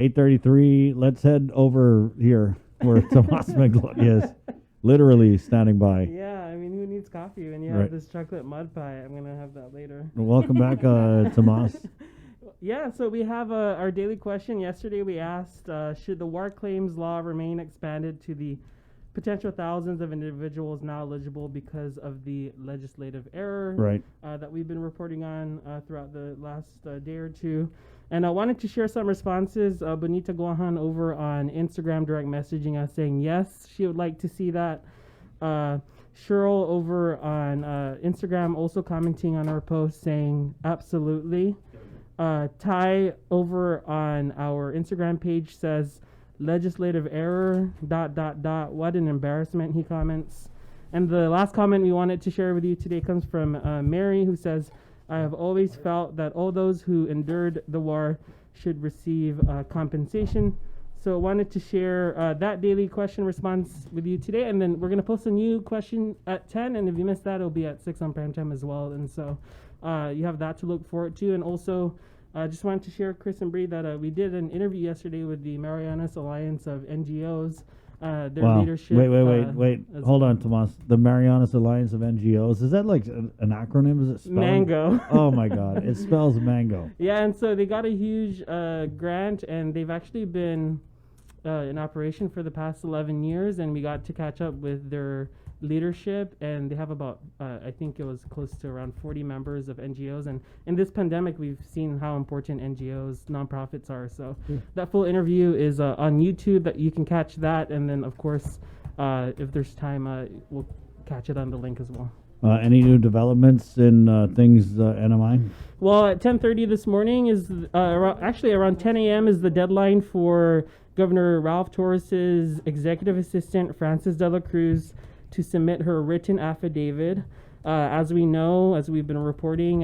8:33. Let's head over here where Tomas Manglona is literally standing by. Yeah, I mean, who needs coffee when you have this chocolate mud pie? I'm going to have that later. Welcome back, Tomas. Yeah, so we have our daily question. Yesterday we asked, should the war claims law remain expanded to the potential thousands of individuals now eligible because of the legislative error that we've been reporting on throughout the last day or two. And I wanted to share some responses. Bonita Guahan over on Instagram direct messaging us saying yes, she would like to see that. Cheryl over on Instagram also commenting on our post saying absolutely. Ty over on our Instagram page says legislative error ... What an embarrassment, he comments. And the last comment we wanted to share with you today comes from Mary, who says, I have always felt that all those who endured the war should receive compensation. So I wanted to share that daily question response with you today. And then we're going to post a new question at 10. And if you missed that, it'll be at 6 on prime time as well. And so you have that to look forward to. And also, I just wanted to share, Chris and Bree, that we did an interview yesterday with the Marianas Alliance of NGOs. Their leadership. Wait. Hold on, Tomas. The Marianas Alliance of NGOs. Is that like an acronym? Is it spelled? Mango. Oh, my God. It spells mango. Yeah, and so they got a huge grant, and they've actually been in operation for the past 11 years, and we got to catch up with their leadership, and they have about I think it was close to around 40 members of NGOs, and in this pandemic we've seen how important NGOs, nonprofits are. So that full interview is on YouTube, that you can catch that, and then of course if there's time we'll catch it on the link as well. Any new developments in things NMI? Well, at 10:30 this morning is around 10 a.m. is the deadline for Governor Ralph Torres's executive assistant Frances de la Cruz to submit her written affidavit. As we know, as we've been reporting,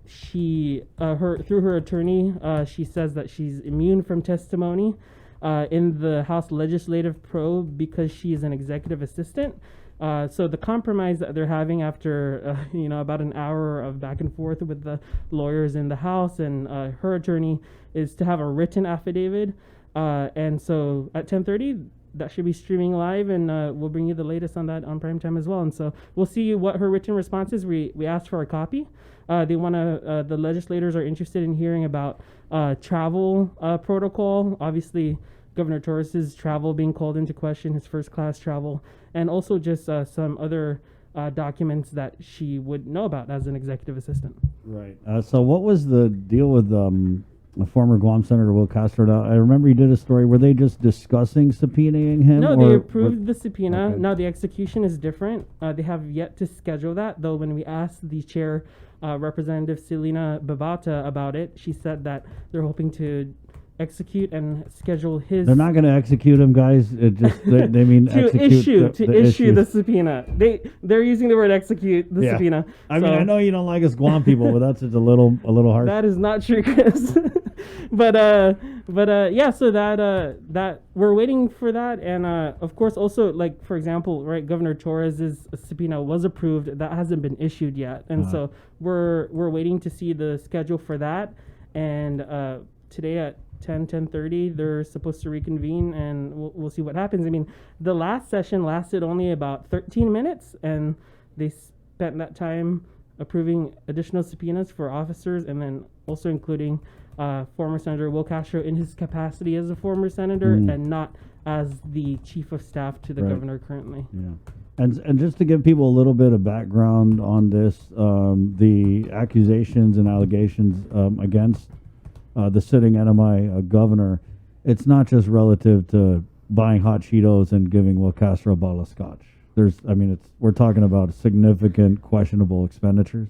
through her attorney, she says that she's immune from testimony in the House Legislative Probe because she is an executive assistant. So the compromise that they're having after about an hour of back and forth with the lawyers in the House and her attorney is to have a written affidavit. And so at 10:30. That should be streaming live, and we'll bring you the latest on that on prime time as well. And so we'll see what her written response is. We asked for a copy. The legislators are interested in hearing about travel protocol. Obviously, Governor Torres's travel being called into question, his first class travel, and also just some other documents that she would know about as an executive assistant. Right. So what was the deal with former Guam Senator Will Castro? I remember he did a story. Were they just discussing subpoenaing him? No, they approved the subpoena. Okay. Now the execution is different. They have yet to schedule that, though when we asked the chair, Representative Selena Babata, about it, she said that they're hoping to execute and schedule his... They're not going to execute him, guys. It just they mean to execute issue the subpoena. They're using the word execute the subpoena. I mean, I know you don't like us Guam people, but that's just a little harsh. That is not true, Chris. but yeah, so that we're waiting for that, and of course also, like, for example, right, Governor Torres's subpoena was approved. That hasn't been issued yet, and so we're waiting to see the schedule for that. And today at 10:30 they're supposed to reconvene, and we'll see what happens. I mean, the last session lasted only about 13 minutes, and they spent that time approving additional subpoenas for officers, and then also including former Senator Will Castro in his capacity as a former senator and not as the chief of staff to the governor currently. Yeah. And just to give people a little bit of background on this, the accusations and allegations against the sitting NMI governor, it's not just relative to buying hot Cheetos and giving Will Castro a bottle of scotch. We're talking about significant questionable expenditures.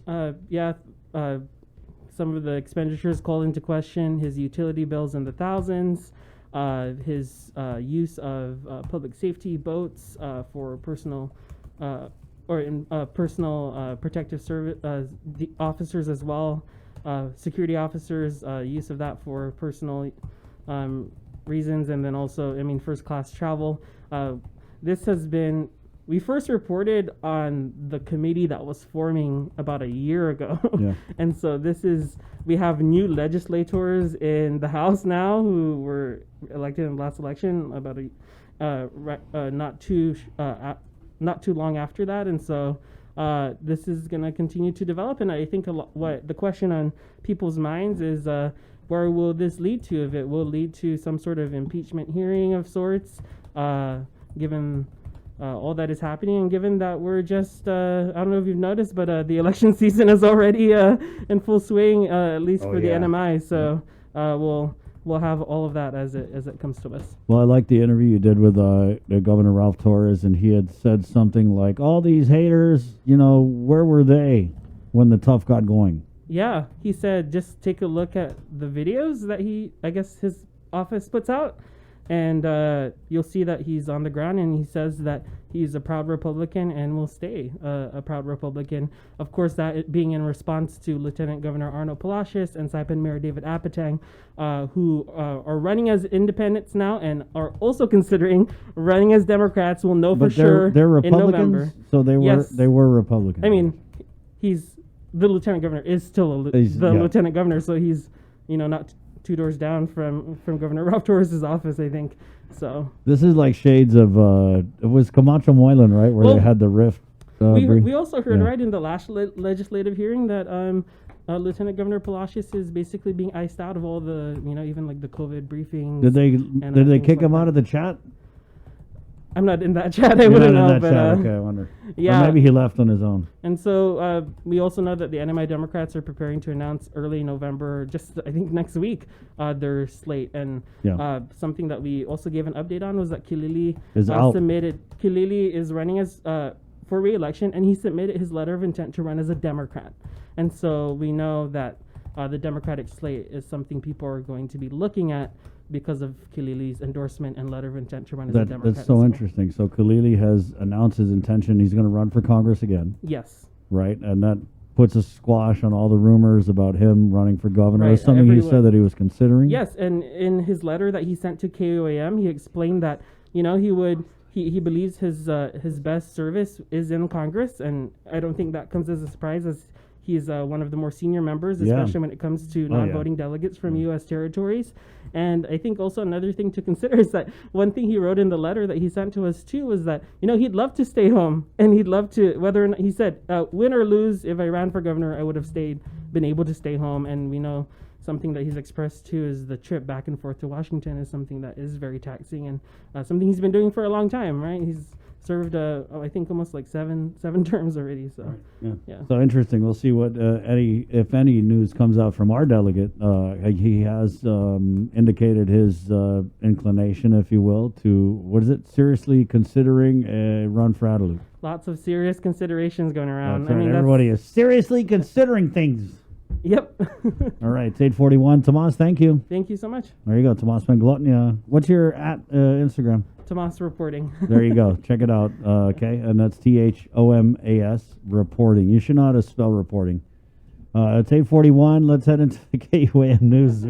Some of the expenditures called into question: his utility bills in the thousands, his use of public safety boats for personal protective service officers as well. Security officers, use of that for personal reasons, and then also, first class travel. This has been we first reported on the committee that was forming about a year ago. Yeah. And so we have new legislators in the House now who were elected in the last election about not too long after that. And so this is going to continue to develop. And I think what the question on people's minds is, where will this lead to? If it will lead to some sort of impeachment hearing of sorts, given all that is happening, and given that we're just, I don't know if you've noticed, but the election season is already in full swing, at least for the NMI. So we'll have all of that as it comes to us. Well, I like the interview you did with Governor Ralph Torres, and he had said something like, all these haters, where were they when the tough got going? Yeah, he said just take a look at the videos that his office puts out, and you'll see that he's on the ground, and he says that he's a proud Republican and will stay a proud Republican. Of course, that being in response to Lieutenant Governor Arnold Palacios and Saipan Mayor David Apatang, who are running as independents now and are also considering running as Democrats. We'll know But for sure they're Republicans, in November. so they were Republicans. I mean, the lieutenant governor is still lieutenant governor, so he's not two doors down from Governor Ralph Torres' office, I think. So this is like shades of it was Camacho Moylan, right, where they had the rift. We also heard right in the last legislative hearing that Lieutenant Governor Palacios is basically being iced out of all the even like the COVID briefings. Did they kick him out of the chat? I'm not in that chat. I wouldn't know. But, okay, I wonder. Yeah, or maybe he left on his own. And so we also know that the NMI Democrats are preparing to announce early November, just I think next week, their slate. And something that we also gave an update on was that Kilili submitted. Kilili is running as for re-election, and he submitted his letter of intent to run as a Democrat. And so we know that the Democratic slate is something people are going to be looking at because of Kilili's endorsement and letter of intent to run as a Democrat. That's so interesting. So Kilili has announced his intention. He's going to run for Congress again. Yes. Right? And that puts a squash on all the rumors about him running for governor. Right. It's something he said that he was considering. Yes, and in his letter that he sent to KOAM, he explained that, he believes his best service is in Congress, and I don't think that comes as a surprise, as he's one of the more senior members, especially when it comes to non-voting delegates from U.S. territories. And I think also another thing to consider is that one thing he wrote in the letter that he sent to us too was that, he'd love to stay home, and he'd love to, whether or not, he said, win or lose, if I ran for governor, I would have been able to stay home. And we know something that he's expressed too is the trip back and forth to Washington is something that is very taxing, and something he's been doing for a long time, right? He's served, I think, almost like seven terms already. So, right. Yeah. So interesting. We'll see what if any news comes out from our delegate. He has indicated his inclination, if you will, to seriously considering a run for Adelute. Lots of serious considerations going around. That's right. Everybody is seriously considering things. Yep. All right, it's 8:41. Tomas, thank you. Thank you so much. There you go, Tomas Manglona. What's your Instagram? Tomas Reporting. There you go. Check it out. Okay, and that's THOMAS Reporting. You should know how to spell reporting. It's 8:41. Let's head into the KUAM News.